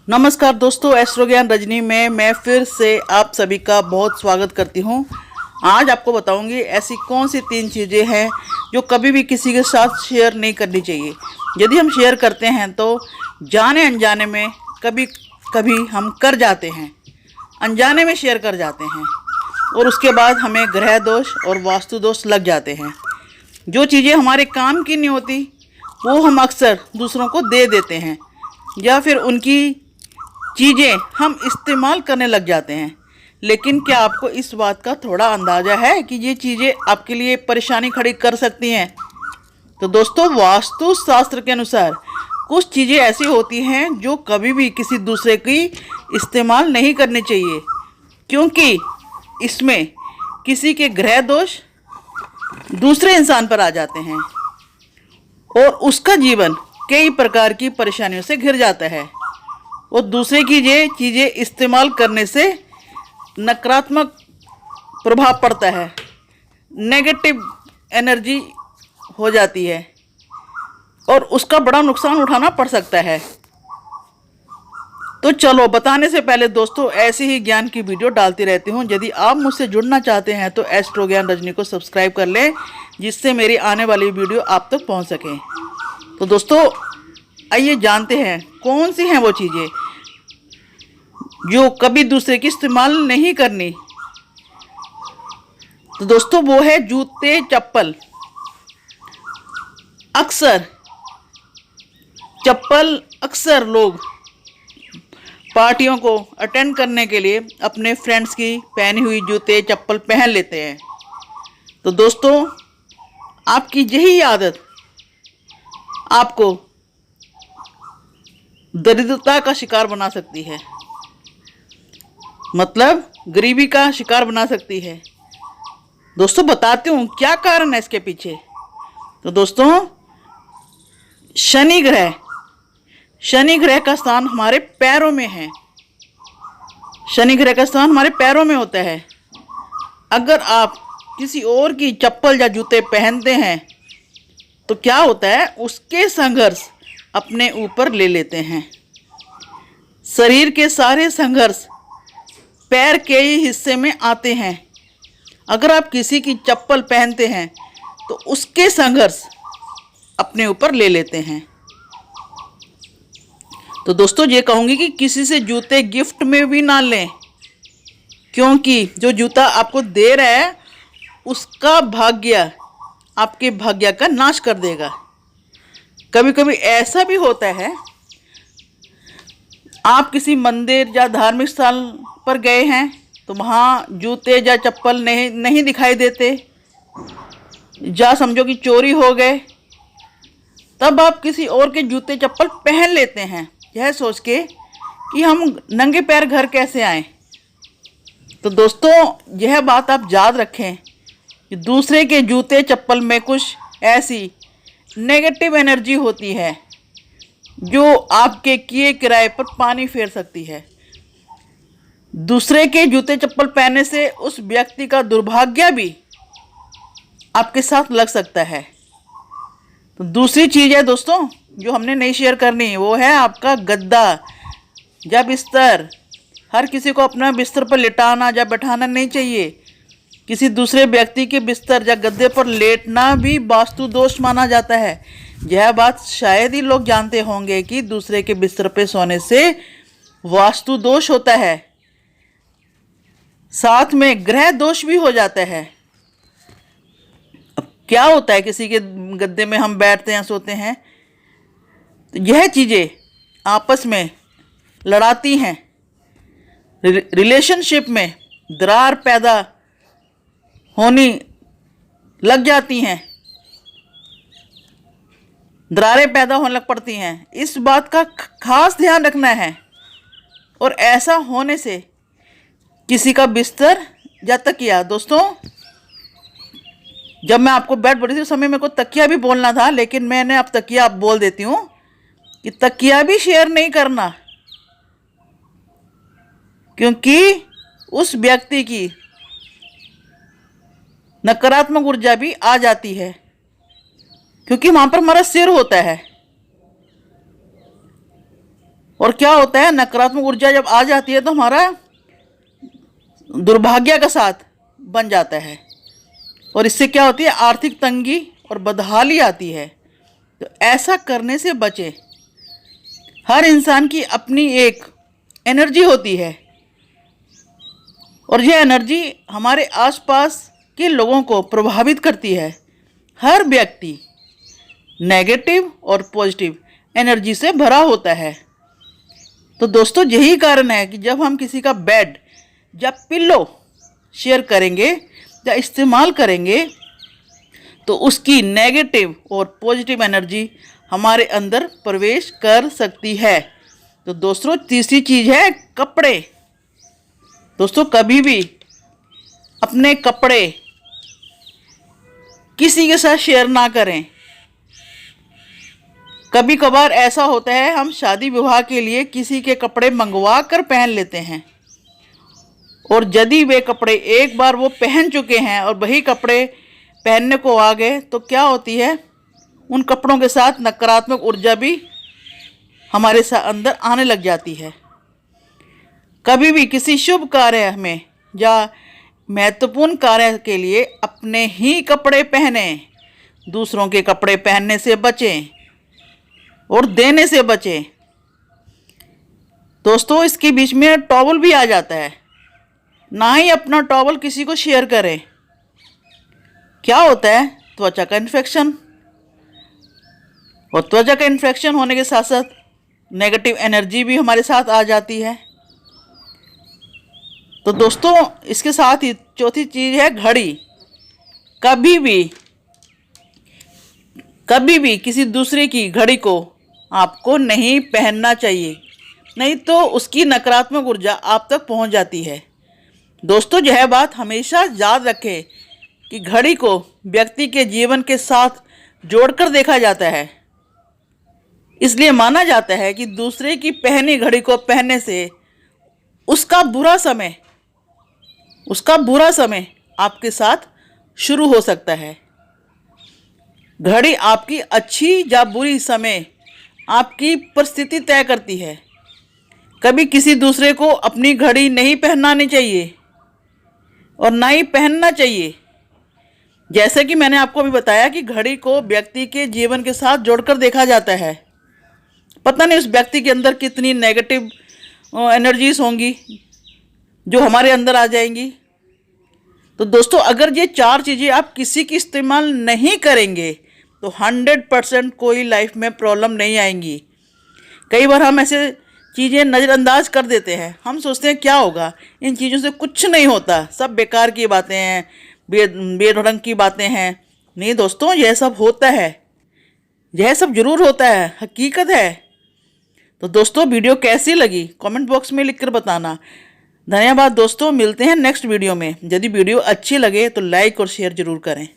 नमस्कार दोस्तों, एस्ट्रो ज्ञान रजनी में मैं फिर से आप सभी का बहुत स्वागत करती हूँ। आज आपको बताऊंगी ऐसी कौन सी 3 चीज़ें हैं जो कभी भी किसी के साथ शेयर नहीं करनी चाहिए। यदि हम शेयर करते हैं तो जाने अनजाने में कभी कभी हम कर जाते हैं, अनजाने में शेयर कर जाते हैं और उसके बाद हमें ग्रह दोष और वास्तु दोष लग जाते हैं। जो चीज़ें हमारे काम की नहीं होती वो हम अक्सर दूसरों को दे देते हैं या फिर उनकी चीज़ें हम इस्तेमाल करने लग जाते हैं। लेकिन क्या आपको इस बात का थोड़ा अंदाज़ा है कि ये चीज़ें आपके लिए परेशानी खड़ी कर सकती हैं? तो दोस्तों, वास्तु शास्त्र के अनुसार कुछ चीज़ें ऐसी होती हैं जो कभी भी किसी दूसरे की इस्तेमाल नहीं करनी चाहिए, क्योंकि इसमें किसी के ग्रह दोष दूसरे इंसान पर आ जाते हैं और उसका जीवन कई प्रकार की परेशानियों से घिर जाता है। और दूसरे की ये चीज़ें इस्तेमाल करने से नकारात्मक प्रभाव पड़ता है, नेगेटिव एनर्जी हो जाती है और उसका बड़ा नुकसान उठाना पड़ सकता है। तो चलो, बताने से पहले दोस्तों, ऐसी ही ज्ञान की वीडियो डालती रहती हूँ। यदि आप मुझसे जुड़ना चाहते हैं तो एस्ट्रो ज्ञान रजनी को सब्सक्राइब कर लें, जिससे मेरी आने वाली वीडियो आप तक पहुँच सके। तो दोस्तों, आइए जानते हैं कौन सी हैं वो चीज़ें जो कभी दूसरे की इस्तेमाल नहीं करनी। तो दोस्तों, वो है जूते चप्पल। अक्सर लोग पार्टियों को अटेंड करने के लिए अपने फ्रेंड्स की पहनी हुई जूते चप्पल पहन लेते हैं। तो दोस्तों, आपकी यही आदत आपको दरिद्रता का शिकार बना सकती है, मतलब गरीबी का शिकार बना सकती है। दोस्तों, बताती हूँ क्या कारण है इसके पीछे। तो दोस्तों, शनि ग्रह का स्थान हमारे पैरों में है। शनि ग्रह का स्थान हमारे पैरों में होता है। अगर आप किसी और की चप्पल या जूते पहनते हैं तो क्या होता है, उसके संघर्ष अपने ऊपर ले लेते हैं। शरीर के सारे संघर्ष पैर के ही हिस्से में आते हैं। अगर आप किसी की चप्पल पहनते हैं तो उसके संघर्ष अपने ऊपर ले लेते हैं। तो दोस्तों, ये कहूँगी कि किसी से जूते गिफ्ट में भी ना लें, क्योंकि जो जूता आपको दे रहा है उसका भाग्य आपके भाग्य का नाश कर देगा। कभी कभी ऐसा भी होता है, आप किसी मंदिर या धार्मिक स्थल पर गए हैं तो वहाँ जूते या चप्पल नहीं दिखाई देते, या समझो कि चोरी हो गए, तब आप किसी और के जूते चप्पल पहन लेते हैं, यह सोच के कि हम नंगे पैर घर कैसे आएं। तो दोस्तों, यह बात आप याद रखें कि दूसरे के जूते चप्पल में कुछ ऐसी नेगेटिव एनर्जी होती है जो आपके किए किराए पर पानी फेर सकती है। दूसरे के जूते चप्पल पहनने से उस व्यक्ति का दुर्भाग्य भी आपके साथ लग सकता है। तो दूसरी चीज़ है दोस्तों जो हमने नहीं शेयर करनी, वो है आपका गद्दा या बिस्तर। हर किसी को अपना बिस्तर पर लेटाना या बैठाना नहीं चाहिए। किसी दूसरे व्यक्ति के बिस्तर या गद्दे पर लेटना भी वास्तु दोष माना जाता है। यह बात शायद ही लोग जानते होंगे कि दूसरे के बिस्तर पर सोने से वास्तु दोष होता है, साथ में ग्रह दोष भी हो जाता है। अब क्या होता है, किसी के गद्दे में हम बैठते हैं, सोते हैं, तो यह चीज़ें आपस में लड़ाती हैं, रिलेशनशिप में दरार पैदा होनी लग जाती हैं, दरारें पैदा होने लग पड़ती हैं। इस बात का खास ध्यान रखना है। और ऐसा होने से किसी का बिस्तर या तकिया, दोस्तों जब मैं आपको बेड बोली थी उस समय मेरे को तकिया भी बोलना था, लेकिन मैंने अब तकिया आप बोल देती हूँ कि तकिया भी शेयर नहीं करना, क्योंकि उस व्यक्ति की नकारात्मक ऊर्जा भी आ जाती है, क्योंकि वहाँ पर हमारा सिर होता है और क्या होता है, नकारात्मक ऊर्जा जब आ जाती है तो हमारा दुर्भाग्य का साथ बन जाता है और इससे क्या होती है, आर्थिक तंगी और बदहाली आती है। तो ऐसा करने से बचें। हर इंसान की अपनी एक एनर्जी होती है और यह एनर्जी हमारे आसपास के लोगों को प्रभावित करती है। हर व्यक्ति नेगेटिव और पॉजिटिव एनर्जी से भरा होता है। तो दोस्तों यही कारण है कि जब हम किसी का बेड या पिल्लो शेयर करेंगे या इस्तेमाल करेंगे तो उसकी नेगेटिव और पॉजिटिव एनर्जी हमारे अंदर प्रवेश कर सकती है। तो दोस्तों तीसरी चीज़ है कपड़े। दोस्तों कभी भी अपने कपड़े किसी के साथ शेयर ना करें। कभी कभार ऐसा होता है, हम शादी विवाह के लिए किसी के कपड़े मंगवा कर पहन लेते हैं और यदि वे कपड़े एक बार वो पहन चुके हैं और वही कपड़े पहनने को आ गए तो क्या होती है, उन कपड़ों के साथ नकारात्मक ऊर्जा भी हमारे साथ अंदर आने लग जाती है। कभी भी किसी शुभ कार्य में या महत्वपूर्ण कार्य के लिए अपने ही कपड़े पहने, दूसरों के कपड़े पहनने से बचें और देने से बचें। दोस्तों इसके बीच में टॉवल भी आ जाता है, ना ही अपना टॉवल किसी को शेयर करें। क्या होता है, त्वचा का इन्फेक्शन, और त्वचा का इन्फेक्शन होने के साथ साथ नेगेटिव एनर्जी भी हमारे साथ आ जाती है। तो दोस्तों इसके साथ ही चौथी चीज़ है घड़ी। कभी भी किसी दूसरे की घड़ी को आपको नहीं पहनना चाहिए, नहीं तो उसकी नकारात्मक ऊर्जा आप तक पहुंच जाती है। दोस्तों यह बात हमेशा याद रखें कि घड़ी को व्यक्ति के जीवन के साथ जोड़कर देखा जाता है। इसलिए माना जाता है कि दूसरे की पहनी घड़ी को पहनने से उसका बुरा समय आपके साथ शुरू हो सकता है। घड़ी आपकी अच्छी या बुरी समय आपकी परिस्थिति तय करती है। कभी किसी दूसरे को अपनी घड़ी नहीं पहनानी चाहिए और ना ही पहनना चाहिए। जैसे कि मैंने आपको अभी बताया कि घड़ी को व्यक्ति के जीवन के साथ जोड़कर देखा जाता है। पता नहीं उस व्यक्ति के अंदर कितनी नेगेटिव एनर्जीज होंगी जो हमारे अंदर आ जाएंगी। तो दोस्तों अगर ये 4 चीज़ें आप किसी की इस्तेमाल नहीं करेंगे तो 100% कोई लाइफ में प्रॉब्लम नहीं आएंगी। कई बार हम ऐसे चीज़ें नज़रअंदाज कर देते हैं, हम सोचते हैं क्या होगा, इन चीज़ों से कुछ नहीं होता, सब बेकार की बातें हैं, बेढंग की बातें हैं। नहीं दोस्तों, यह सब होता है, यह सब जरूर होता है, हकीकत है। तो दोस्तों वीडियो कैसी लगी कमेंट बॉक्स में लिखकर बताना। धन्यवाद दोस्तों, मिलते हैं नेक्स्ट वीडियो में। यदि वीडियो अच्छी लगे तो लाइक और शेयर जरूर करें।